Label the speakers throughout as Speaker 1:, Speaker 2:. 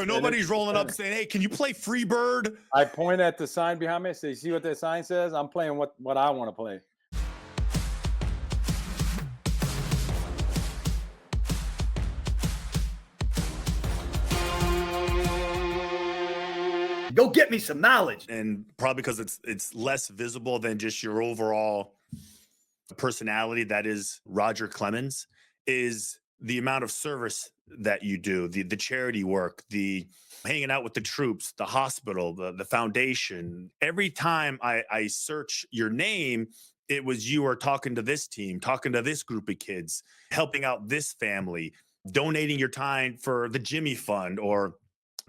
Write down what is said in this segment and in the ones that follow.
Speaker 1: So nobody's rolling up saying, "Hey, can you play Free Bird?"
Speaker 2: I point at the sign behind me. I say, "See what that sign says? I'm playing what I want to play."
Speaker 3: Go get me some knowledge.
Speaker 1: And probably because it's less visible than just your overall personality, that is Roger Clemens, is the amount of service that you do, the charity work, the hanging out with the troops, the hospital, the foundation. Every time I search your name, it was you are talking to this team, talking to this group of kids, helping out this family, donating your time for the Jimmy Fund, or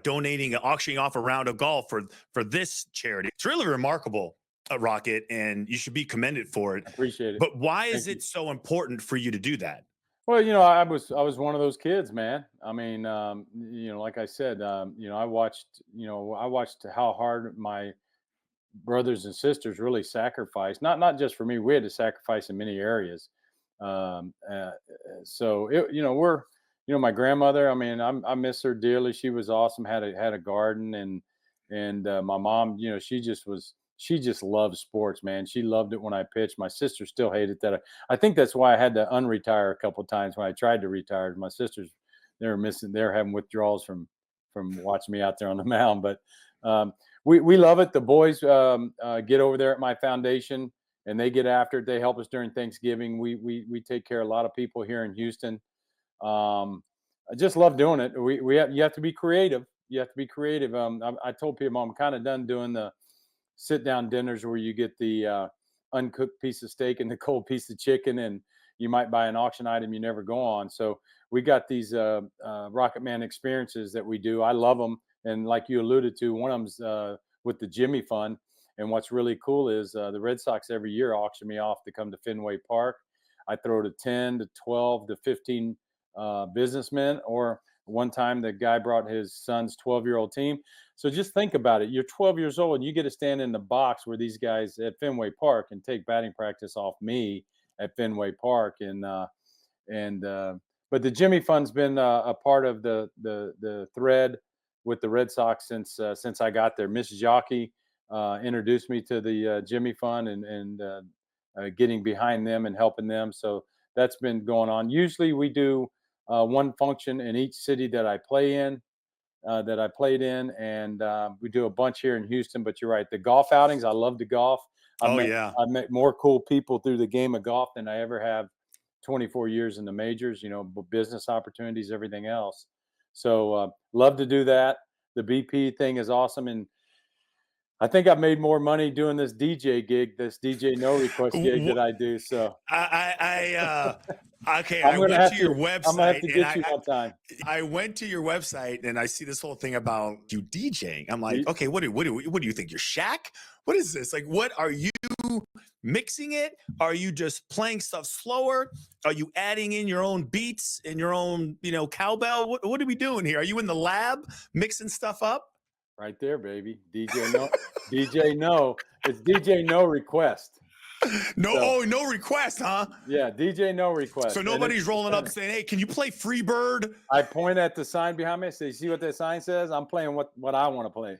Speaker 1: donating, auctioning off a round of golf for this charity. It's really remarkable, Rocket, and you should be commended for it.
Speaker 2: I appreciate it.
Speaker 1: But why is
Speaker 2: Thank
Speaker 1: it so important for you to do that?
Speaker 2: Well, I was one of those kids, man. I mean, like I said, I watched how hard my brothers and sisters really sacrificed. Not just for me. We had to sacrifice in many areas. Um, uh, so my grandmother. I mean, I miss her dearly. She was awesome. Had a garden, and my mom. She just loved sports, man. She loved it when I pitched. My sister still hated that. I think that's why I had to unretire a couple of times when I tried to retire. My sisters, they were having withdrawals from watching me out there on the mound. But we love it. The boys get over there at my foundation and they get after it. They help us during Thanksgiving. We take care of a lot of people here in Houston. I just love doing it. You have to be creative. You have to be creative. I told people I'm kind of done doing the sit down dinners where you get the uncooked piece of steak and the cold piece of chicken, and you might buy an auction item you never go on. So we got these Rocket Man experiences that we do. I love them. And like you alluded to, one of them's with the Jimmy Fund. And what's really cool is the Red Sox every year auction me off to come to Fenway Park. I throw to 10 to 12 to 15 businessmen, or one time the guy brought his son's 12-year-old team. So just think about it. You're 12 years old and you get to stand in the box where these guys at Fenway Park and take batting practice off me at Fenway Park. But the Jimmy Fund's been a part of the thread with the Red Sox since I got there. Miss Jockey introduced me to the Jimmy Fund and getting behind them and helping them. So that's been going on. Usually we do one function in each city that I play in, that I played in, and we do a bunch here in Houston. But you're right, the golf outings, I love to golf.
Speaker 1: Yeah.
Speaker 2: I've met more cool people through the game of golf than I ever have 24 years in the majors, business opportunities, everything else. So love to do that. The BP thing is awesome. And I think I've made more money doing this DJ gig, this DJ no request gig that I do. So
Speaker 1: okay, I went to your website.
Speaker 2: I'm gonna have to get you one time.
Speaker 1: I went to your website and I see this whole thing about you DJing. I'm like, okay, what do you think? You're Shaq? What is this? Like, what are you mixing it? Are you just playing stuff slower? Are you adding in your own beats and your own, cowbell? What are we doing here? Are you in the lab mixing stuff up?
Speaker 2: Right there, baby. DJ no. DJ no. It's DJ no request.
Speaker 1: No request, huh?
Speaker 2: Yeah, DJ no request.
Speaker 1: So nobody's rolling up saying, "Hey, can you play Free Bird?"
Speaker 2: I point at the sign behind me. I say, "See what that sign says? I'm playing what I want to play."